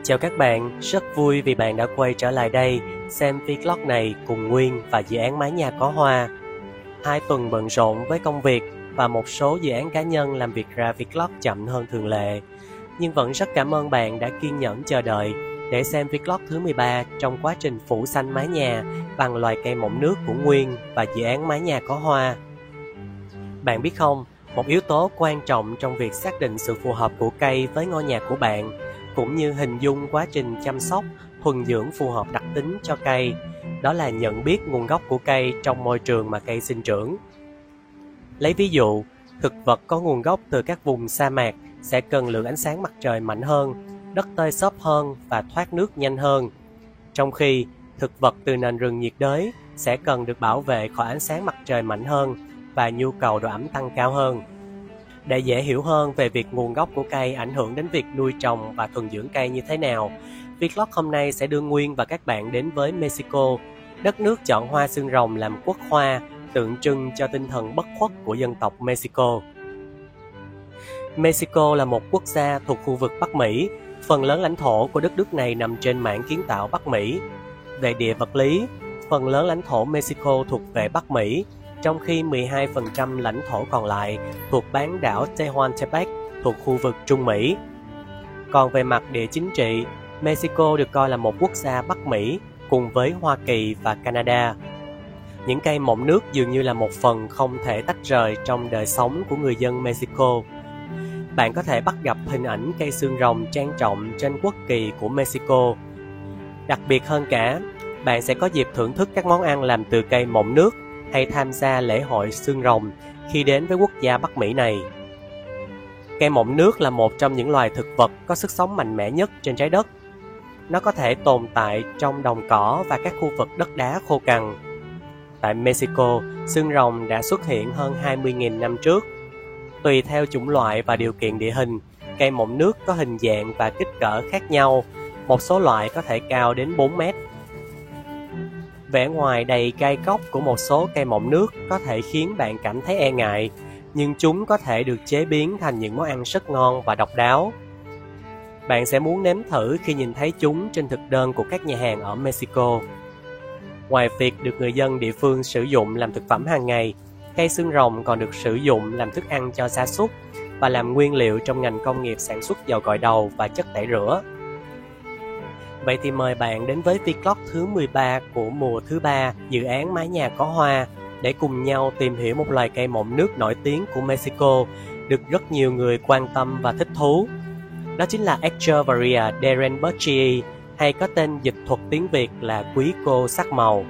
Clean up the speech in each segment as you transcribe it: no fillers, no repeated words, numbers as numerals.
Chào các bạn, rất vui vì bạn đã quay trở lại đây xem vlog này cùng Nguyên và dự án mái nhà có hoa. 2 tuần bận rộn với công việc và một số dự án cá nhân làm việc ra vlog chậm hơn thường lệ. Nhưng vẫn rất cảm ơn bạn đã kiên nhẫn chờ đợi để xem vlog thứ 13 trong quá trình phủ xanh mái nhà bằng loài cây mọng nước của Nguyên và dự án mái nhà có hoa. Bạn biết không, một yếu tố quan trọng trong việc xác định sự phù hợp của cây với ngôi nhà của bạn cũng như hình dung quá trình chăm sóc, thuần dưỡng phù hợp đặc tính cho cây, đó là nhận biết nguồn gốc của cây trong môi trường mà cây sinh trưởng. Lấy ví dụ, thực vật có nguồn gốc từ các vùng sa mạc sẽ cần lượng ánh sáng mặt trời mạnh hơn, đất tơi xốp hơn và thoát nước nhanh hơn. Trong khi, thực vật từ nền rừng nhiệt đới sẽ cần được bảo vệ khỏi ánh sáng mặt trời mạnh hơn và nhu cầu độ ẩm tăng cao hơn. Để dễ hiểu hơn về việc nguồn gốc của cây ảnh hưởng đến việc nuôi trồng và thuần dưỡng cây như thế nào, vlog hôm nay sẽ đưa Nguyên và các bạn đến với Mexico, đất nước chọn hoa xương rồng làm quốc hoa, tượng trưng cho tinh thần bất khuất của dân tộc Mexico. Mexico là một quốc gia thuộc khu vực Bắc Mỹ, phần lớn lãnh thổ của đất nước này nằm trên mảng kiến tạo Bắc Mỹ. Về địa vật lý, phần lớn lãnh thổ Mexico thuộc về Bắc Mỹ, trong khi 12% lãnh thổ còn lại thuộc bán đảo Tehuantepec thuộc khu vực Trung Mỹ. Còn về mặt địa chính trị, Mexico được coi là một quốc gia Bắc Mỹ cùng với Hoa Kỳ và Canada. Những cây mọng nước dường như là một phần không thể tách rời trong đời sống của người dân Mexico. Bạn có thể bắt gặp hình ảnh cây xương rồng trang trọng trên quốc kỳ của Mexico. Đặc biệt hơn cả, bạn sẽ có dịp thưởng thức các món ăn làm từ cây mọng nước hay tham gia lễ hội xương rồng khi đến với quốc gia Bắc Mỹ này. Cây mọng nước là một trong những loài thực vật có sức sống mạnh mẽ nhất trên trái đất. Nó có thể tồn tại trong đồng cỏ và các khu vực đất đá khô cằn. Tại Mexico, xương rồng đã xuất hiện hơn 20.000 năm trước. Tùy theo chủng loại và điều kiện địa hình, cây mọng nước có hình dạng và kích cỡ khác nhau. Một số loại có thể cao đến 4 mét. Vẻ ngoài đầy gai góc của một số cây mọng nước có thể khiến bạn cảm thấy e ngại, nhưng chúng có thể được chế biến thành những món ăn rất ngon và độc đáo. Bạn sẽ muốn nếm thử khi nhìn thấy chúng trên thực đơn của các nhà hàng ở Mexico. Ngoài việc được người dân địa phương sử dụng làm thực phẩm hàng ngày, cây xương rồng còn được sử dụng làm thức ăn cho gia súc và làm nguyên liệu trong ngành công nghiệp sản xuất dầu gội đầu và chất tẩy rửa. Vậy thì mời bạn đến với vlog thứ 13 của mùa thứ 3 dự án mái nhà có hoa để cùng nhau tìm hiểu một loài cây mọng nước nổi tiếng của Mexico được rất nhiều người quan tâm và thích thú. Đó chính là Echeverria derenbergii, hay có tên dịch thuật tiếng Việt là quý cô sắc màu.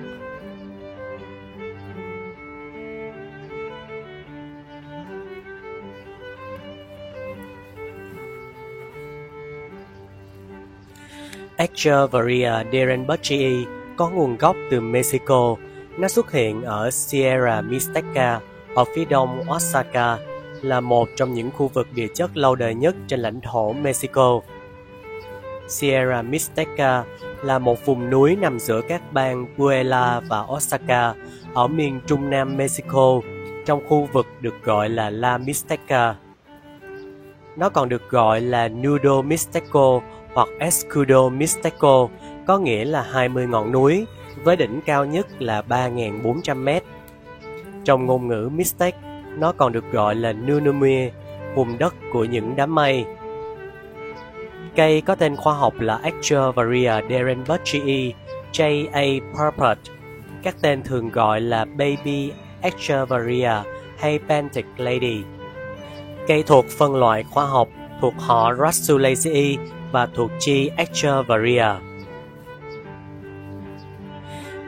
Echeverria derenbergii có nguồn gốc từ Mexico. Nó xuất hiện ở Sierra Mixteca, ở phía đông Oaxaca, là một trong những khu vực địa chất lâu đời nhất trên lãnh thổ Mexico. Sierra Mixteca là một vùng núi nằm giữa các bang Puebla và Oaxaca ở miền trung nam Mexico, trong khu vực được gọi là La Mixteca. Nó còn được gọi là Nudo Mixteco hoặc Escudo Mixteco, có nghĩa là 20 ngọn núi, với đỉnh cao nhất là 3.400 mét. Trong ngôn ngữ Mixtec, nó còn được gọi là Nunumie, vùng đất của những đám mây. Cây có tên khoa học là Echeverria derenbergii J.A. Purpurt. Các tên thường gọi là Baby Echeverria hay Painted Lady. Cây thuộc phân loại khoa học thuộc họ Rassulaceae và thuộc chi Echeverria.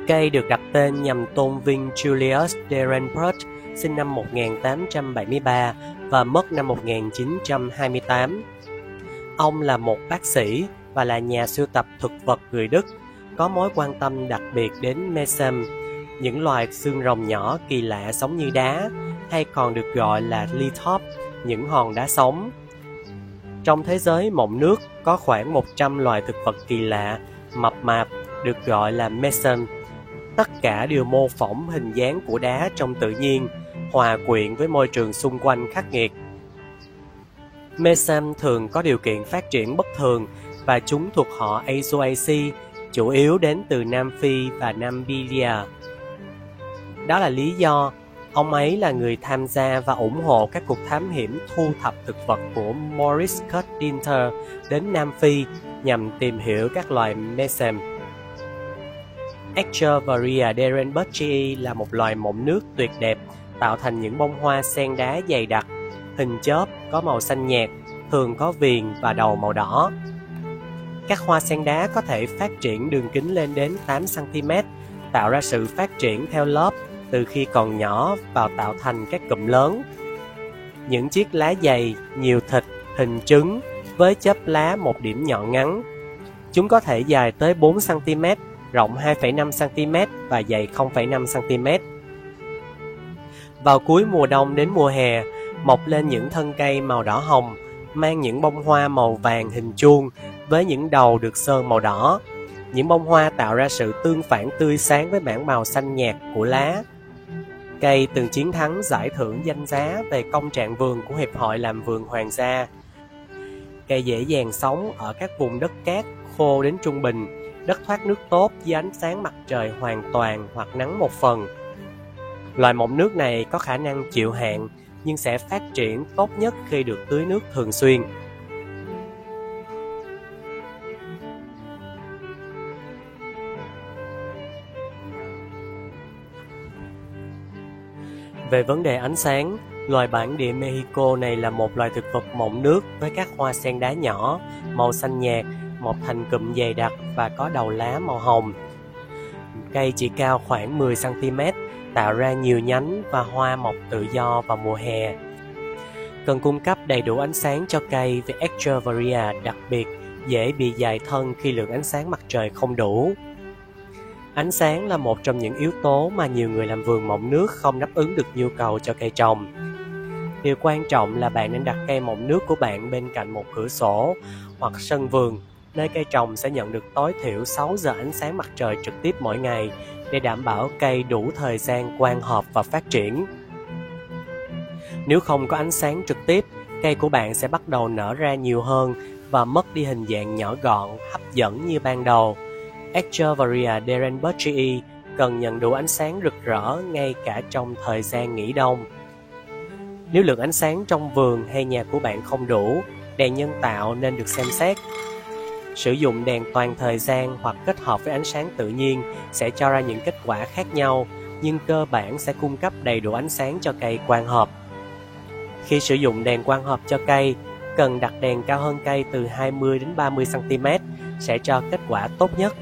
Cây được đặt tên nhằm tôn vinh Julius Derenpert, sinh năm 1873 và mất năm 1928. Ông là một bác sĩ và là nhà sưu tập thực vật người Đức, có mối quan tâm đặc biệt đến mesem, những loài xương rồng nhỏ kỳ lạ sống như đá, hay còn được gọi là lithop, những hòn đá sống. Trong thế giới mọng nước có khoảng 100 loài thực vật kỳ lạ, mập mạp, được gọi là mesem. Tất cả đều mô phỏng hình dáng của đá trong tự nhiên, hòa quyện với môi trường xung quanh khắc nghiệt. Mesem thường có điều kiện phát triển bất thường và chúng thuộc họ Azoaceae, chủ yếu đến từ Nam Phi và Namibia. Đó là lý do ông ấy là người tham gia và ủng hộ các cuộc thám hiểm thu thập thực vật của Maurice Cutdinter đến Nam Phi nhằm tìm hiểu các loài mesem. Echeveria derenbergii là một loài mộng nước tuyệt đẹp, tạo thành những bông hoa sen đá dày đặc, hình chớp, có màu xanh nhạt, thường có viền và đầu màu đỏ. Các hoa sen đá có thể phát triển đường kính lên đến 8 cm, tạo ra sự phát triển theo lớp từ khi còn nhỏ vào tạo thành các cụm lớn. Những chiếc lá dày, nhiều thịt, hình trứng, với chớp lá một điểm nhọn ngắn. Chúng có thể dài tới 4 cm, rộng 2,5 cm và dày 0,5 cm. Vào cuối mùa đông đến mùa hè, mọc lên những thân cây màu đỏ hồng, mang những bông hoa màu vàng hình chuông với những đầu được sơn màu đỏ. Những bông hoa tạo ra sự tương phản tươi sáng với mảng màu xanh nhạt của lá. Cây từng chiến thắng giải thưởng danh giá về công trạng vườn của Hiệp hội làm vườn Hoàng gia. Cây dễ dàng sống ở các vùng đất cát khô đến trung bình, đất thoát nước tốt dưới ánh sáng mặt trời hoàn toàn hoặc nắng một phần. Loài mộng nước này có khả năng chịu hạn nhưng sẽ phát triển tốt nhất khi được tưới nước thường xuyên. Về vấn đề ánh sáng, loài bản địa Mexico này là một loài thực vật mộng nước với các hoa sen đá nhỏ, màu xanh nhạt, mọc thành cụm dày đặc và có đầu lá màu hồng. Cây chỉ cao khoảng 10 cm, tạo ra nhiều nhánh và hoa mọc tự do vào mùa hè. Cần cung cấp đầy đủ ánh sáng cho cây vì Echeveria đặc biệt dễ bị dại thân khi lượng ánh sáng mặt trời không đủ. Ánh sáng là một trong những yếu tố mà nhiều người làm vườn mộng nước không đáp ứng được nhu cầu cho cây trồng. Điều quan trọng là bạn nên đặt cây mộng nước của bạn bên cạnh một cửa sổ hoặc sân vườn, nơi cây trồng sẽ nhận được tối thiểu 6 giờ ánh sáng mặt trời trực tiếp mỗi ngày để đảm bảo cây đủ thời gian quang hợp và phát triển. Nếu không có ánh sáng trực tiếp, cây của bạn sẽ bắt đầu nở ra nhiều hơn và mất đi hình dạng nhỏ gọn, hấp dẫn như ban đầu. Echeveria derenbergii cần nhận đủ ánh sáng rực rỡ ngay cả trong thời gian nghỉ đông. Nếu lượng ánh sáng trong vườn hay nhà của bạn không đủ, đèn nhân tạo nên được xem xét. Sử dụng đèn toàn thời gian hoặc kết hợp với ánh sáng tự nhiên sẽ cho ra những kết quả khác nhau, nhưng cơ bản sẽ cung cấp đầy đủ ánh sáng cho cây quang hợp. Khi sử dụng đèn quang hợp cho cây, cần đặt đèn cao hơn cây từ 20 đến 30 cm sẽ cho kết quả tốt nhất.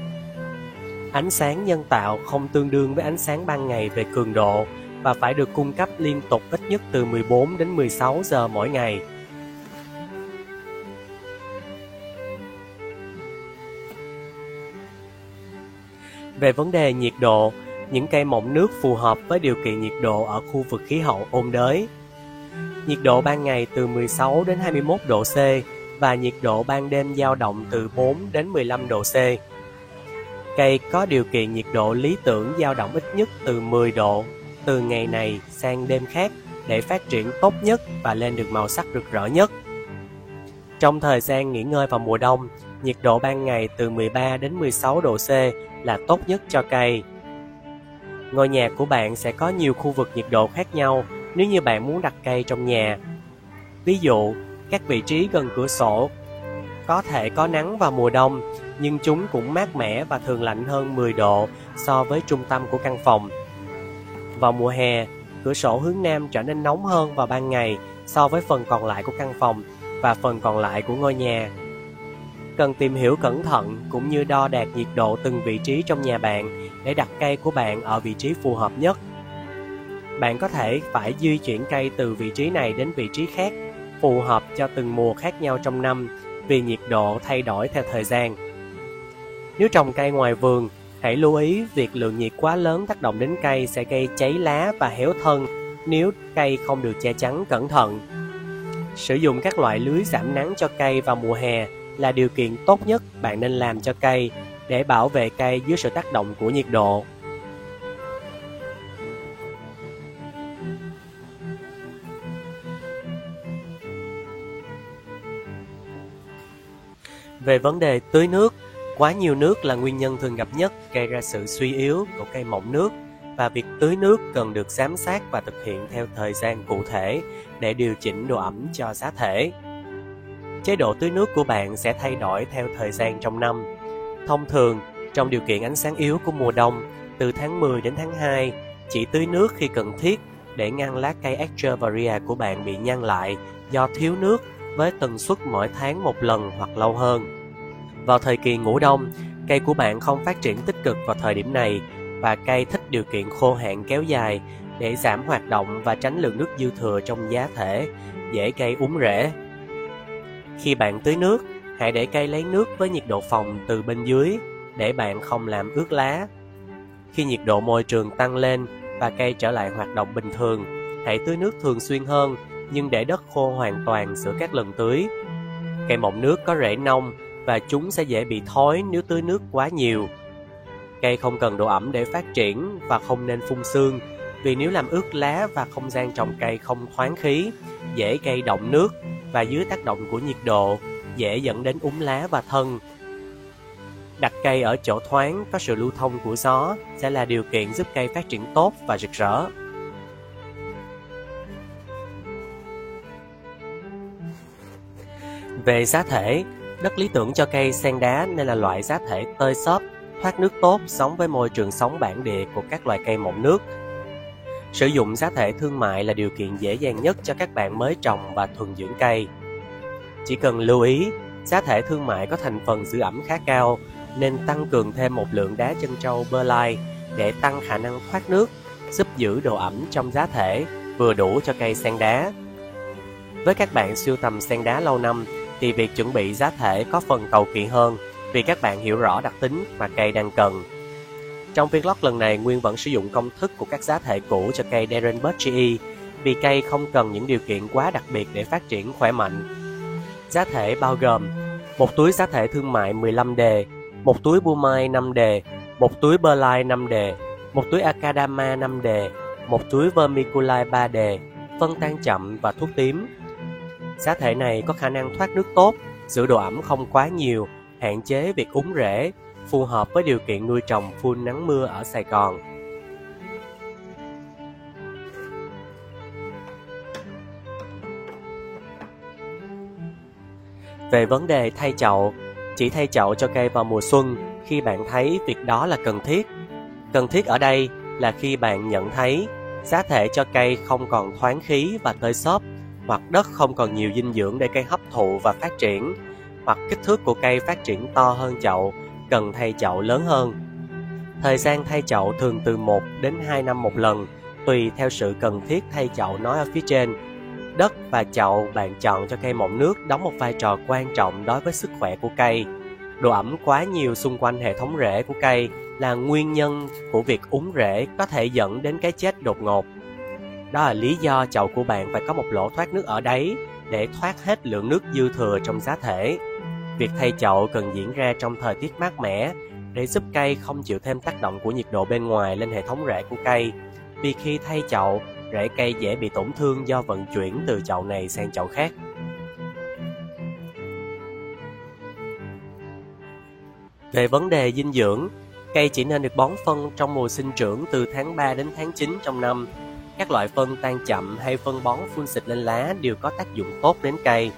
Ánh sáng nhân tạo không tương đương với ánh sáng ban ngày về cường độ và phải được cung cấp liên tục ít nhất từ 14 đến 16 giờ mỗi ngày. Về vấn đề nhiệt độ, những cây mộng nước phù hợp với điều kiện nhiệt độ ở khu vực khí hậu ôn đới. Nhiệt độ ban ngày từ 16 đến 21 độ C và nhiệt độ ban đêm dao động từ 4 đến 15 độ C. Cây có điều kiện nhiệt độ lý tưởng dao động ít nhất từ 10 độ từ ngày này sang đêm khác để phát triển tốt nhất và lên được màu sắc rực rỡ nhất. Trong thời gian nghỉ ngơi vào mùa đông, nhiệt độ ban ngày từ 13 đến 16 độ C là tốt nhất cho cây. Ngôi nhà của bạn sẽ có nhiều khu vực nhiệt độ khác nhau nếu như bạn muốn đặt cây trong nhà. Ví dụ, các vị trí gần cửa sổ có thể có nắng vào mùa đông, nhưng chúng cũng mát mẻ và thường lạnh hơn 10 độ so với trung tâm của căn phòng. Vào mùa hè, cửa sổ hướng nam trở nên nóng hơn vào ban ngày so với phần còn lại của căn phòng và phần còn lại của ngôi nhà. Cần tìm hiểu cẩn thận cũng như đo đạc nhiệt độ từng vị trí trong nhà bạn để đặt cây của bạn ở vị trí phù hợp nhất. Bạn có thể phải di chuyển cây từ vị trí này đến vị trí khác, phù hợp cho từng mùa khác nhau trong năm vì nhiệt độ thay đổi theo thời gian. Nếu trồng cây ngoài vườn, hãy lưu ý việc lượng nhiệt quá lớn tác động đến cây sẽ gây cháy lá và héo thân nếu cây không được che chắn cẩn thận. Sử dụng các loại lưới giảm nắng cho cây vào mùa hè là điều kiện tốt nhất bạn nên làm cho cây để bảo vệ cây dưới sự tác động của nhiệt độ. Về vấn đề tưới nước, quá nhiều nước là nguyên nhân thường gặp nhất gây ra sự suy yếu của cây mọng nước, và việc tưới nước cần được giám sát và thực hiện theo thời gian cụ thể để điều chỉnh độ ẩm cho giá thể. Chế độ tưới nước của bạn sẽ thay đổi theo thời gian trong năm. Thông thường, trong điều kiện ánh sáng yếu của mùa đông, từ tháng 10 đến tháng 2, chỉ tưới nước khi cần thiết để ngăn lá cây Echeveria của bạn bị nhăn lại do thiếu nước, với tần suất mỗi tháng một lần hoặc lâu hơn. Vào thời kỳ ngủ đông, cây của bạn không phát triển tích cực vào thời điểm này, và cây thích điều kiện khô hạn kéo dài để giảm hoạt động và tránh lượng nước dư thừa trong giá thể, dễ gây úng rễ. Khi bạn tưới nước, hãy để cây lấy nước với nhiệt độ phòng từ bên dưới để bạn không làm ướt lá. Khi nhiệt độ môi trường tăng lên và cây trở lại hoạt động bình thường, hãy tưới nước thường xuyên hơn, nhưng để đất khô hoàn toàn giữa các lần tưới. Cây mọng nước có rễ nông và chúng sẽ dễ bị thối nếu tưới nước quá nhiều. Cây không cần độ ẩm để phát triển và không nên phun sương, vì nếu làm ướt lá và không gian trồng cây không thoáng khí, dễ gây đọng nước, và dưới tác động của nhiệt độ, dễ dẫn đến úng lá và thân. Đặt cây ở chỗ thoáng, có sự lưu thông của gió sẽ là điều kiện giúp cây phát triển tốt và rực rỡ. Về giá thể, đất lý tưởng cho cây sen đá nên là loại giá thể tơi xốp, thoát nước tốt, sống với môi trường sống bản địa của các loài cây mọng nước. Sử dụng giá thể thương mại là điều kiện dễ dàng nhất cho các bạn mới trồng và thuần dưỡng cây. Chỉ cần lưu ý, giá thể thương mại có thành phần giữ ẩm khá cao, nên tăng cường thêm một lượng đá chân trâu perlite để tăng khả năng thoát nước, giúp giữ độ ẩm trong giá thể, vừa đủ cho cây sen đá. Với các bạn sưu tầm sen đá lâu năm, thì việc chuẩn bị giá thể có phần cầu kỳ hơn, vì các bạn hiểu rõ đặc tính mà cây đang cần. Trong vlog lần này, Nguyên vẫn sử dụng công thức của các giá thể cũ cho cây Derenbach GE, vì cây không cần những điều kiện quá đặc biệt để phát triển khỏe mạnh. Giá thể bao gồm một túi giá thể thương mại 15 đề, một túi Boomai 5 đề, một túi Perlite 5 đề, một túi Akadama 5 đề, một túi Vermiculite 3 đề, phân tan chậm và thuốc tím. Giá thể này có khả năng thoát nước tốt, giữ độ ẩm không quá nhiều, hạn chế việc úng rễ, phù hợp với điều kiện nuôi trồng phun nắng mưa ở Sài Gòn. Về vấn đề thay chậu, chỉ thay chậu cho cây vào mùa xuân khi bạn thấy việc đó là cần thiết. Cần thiết ở đây là khi bạn nhận thấy giá thể cho cây không còn thoáng khí và tơi xốp, hoặc đất không còn nhiều dinh dưỡng để cây hấp thụ và phát triển, hoặc kích thước của cây phát triển to hơn chậu, cần thay chậu lớn hơn. Thời gian thay chậu thường từ 1 đến 2 năm một lần, tùy theo sự cần thiết thay chậu nói ở phía trên. Đất và chậu bạn chọn cho cây mọng nước đóng một vai trò quan trọng đối với sức khỏe của cây. Độ ẩm quá nhiều xung quanh hệ thống rễ của cây là nguyên nhân của việc úng rễ, có thể dẫn đến cái chết đột ngột. Đó là lý do chậu của bạn phải có một lỗ thoát nước ở đáy để thoát hết lượng nước dư thừa trong giá thể. Việc thay chậu cần diễn ra trong thời tiết mát mẻ để giúp cây không chịu thêm tác động của nhiệt độ bên ngoài lên hệ thống rễ của cây. Vì khi thay chậu, rễ cây dễ bị tổn thương do vận chuyển từ chậu này sang chậu khác. Về vấn đề dinh dưỡng, cây chỉ nên được bón phân trong mùa sinh trưởng từ tháng 3 đến tháng 9 trong năm. Các loại phân tan chậm hay phân bón phun xịt lên lá đều có tác dụng tốt đến cây.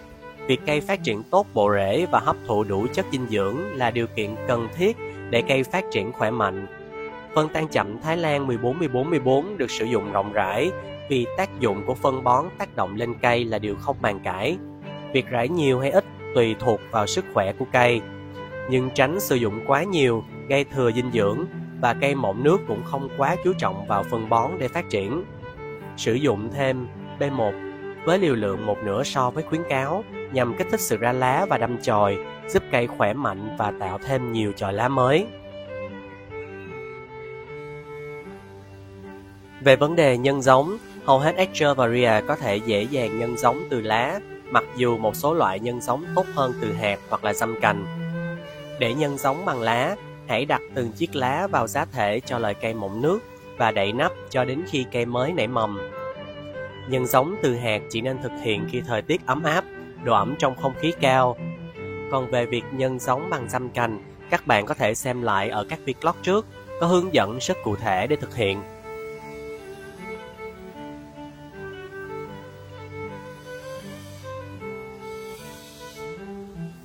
Việc cây phát triển tốt bộ rễ và hấp thụ đủ chất dinh dưỡng là điều kiện cần thiết để cây phát triển khỏe mạnh. Phân tan chậm Thái Lan 14-14-14 được sử dụng rộng rãi vì tác dụng của phân bón tác động lên cây là điều không bàn cãi. Việc rải nhiều hay ít tùy thuộc vào sức khỏe của cây, nhưng tránh sử dụng quá nhiều gây thừa dinh dưỡng, và cây mọng nước cũng không quá chú trọng vào phân bón để phát triển. Sử dụng thêm B1 với liều lượng 1/2 so với khuyến cáo nhằm kích thích sự ra lá và đâm chồi, giúp cây khỏe mạnh và tạo thêm nhiều chồi lá mới. Về vấn đề nhân giống, hầu hết Echeveria có thể dễ dàng nhân giống từ lá, mặc dù một số loại nhân giống tốt hơn từ hạt hoặc là giâm cành. Để nhân giống bằng lá, hãy đặt từng chiếc lá vào giá thể cho loài cây mọng nước và đậy nắp cho đến khi cây mới nảy mầm. Nhân giống từ hạt chỉ nên thực hiện khi thời tiết ấm áp, độ ẩm trong không khí cao. Còn về việc nhân giống bằng giâm cành, các bạn có thể xem lại ở các vlog trước, có hướng dẫn rất cụ thể để thực hiện.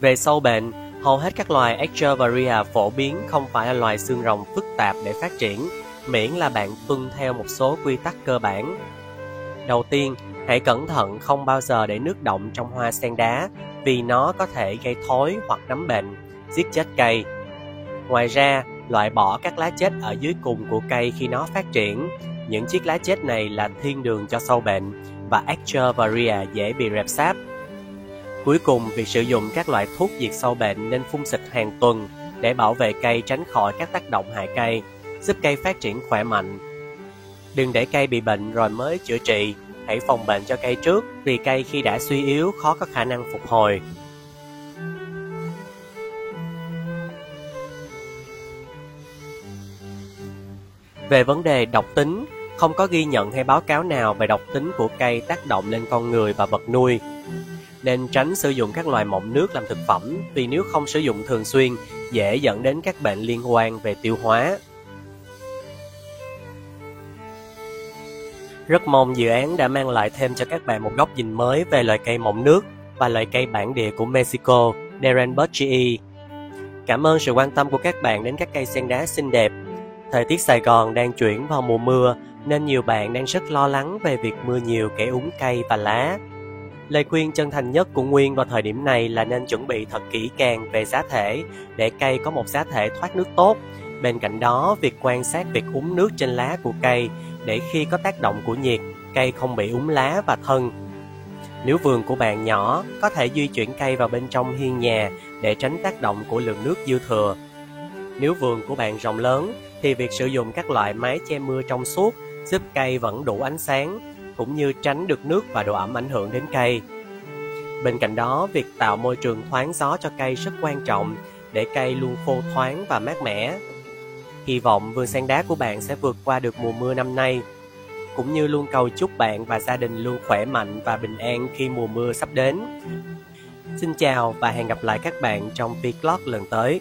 Về sâu bệnh, hầu hết các loài Echeveria phổ biến không phải là loài xương rồng phức tạp để phát triển, miễn là bạn tuân theo một số quy tắc cơ bản. Đầu tiên, hãy cẩn thận không bao giờ để nước đọng trong hoa sen đá, vì nó có thể gây thối hoặc nấm bệnh, giết chết cây. Ngoài ra, loại bỏ các lá chết ở dưới cùng của cây khi nó phát triển. Những chiếc lá chết này là thiên đường cho sâu bệnh và Echeveria dễ bị rệp sáp. Cuối cùng, việc sử dụng các loại thuốc diệt sâu bệnh nên phun xịt hàng tuần để bảo vệ cây tránh khỏi các tác động hại cây, giúp cây phát triển khỏe mạnh. Đừng để cây bị bệnh rồi mới chữa trị, hãy phòng bệnh cho cây trước, vì cây khi đã suy yếu khó có khả năng phục hồi. Về vấn đề độc tính, không có ghi nhận hay báo cáo nào về độc tính của cây tác động lên con người và vật nuôi. Nên tránh sử dụng các loài mọng nước làm thực phẩm, vì nếu không sử dụng thường xuyên, dễ dẫn đến các bệnh liên quan về tiêu hóa. Rất mong dự án đã mang lại thêm cho các bạn một góc nhìn mới về loài cây mọng nước và loài cây bản địa của Mexico, Derenbergii. Cảm ơn sự quan tâm của các bạn đến các cây sen đá xinh đẹp. Thời tiết Sài Gòn đang chuyển vào mùa mưa, nên nhiều bạn đang rất lo lắng về việc mưa nhiều kẻ úng cây và lá. Lời khuyên chân thành nhất của Nguyên vào thời điểm này là nên chuẩn bị thật kỹ càng về giá thể để cây có một giá thể thoát nước tốt. Bên cạnh đó, việc quan sát việc úng nước trên lá của cây để khi có tác động của nhiệt, cây không bị úng lá và thân. Nếu vườn của bạn nhỏ, có thể di chuyển cây vào bên trong hiên nhà để tránh tác động của lượng nước dư thừa. Nếu vườn của bạn rộng lớn, thì việc sử dụng các loại mái che mưa trong suốt giúp cây vẫn đủ ánh sáng, cũng như tránh được nước và độ ẩm ảnh hưởng đến cây. Bên cạnh đó, việc tạo môi trường thoáng gió cho cây rất quan trọng để cây luôn khô thoáng và mát mẻ. Hy vọng vườn sen đá của bạn sẽ vượt qua được mùa mưa năm nay, cũng như luôn cầu chúc bạn và gia đình luôn khỏe mạnh và bình an khi mùa mưa sắp đến. Xin chào và hẹn gặp lại các bạn trong vlog lần tới.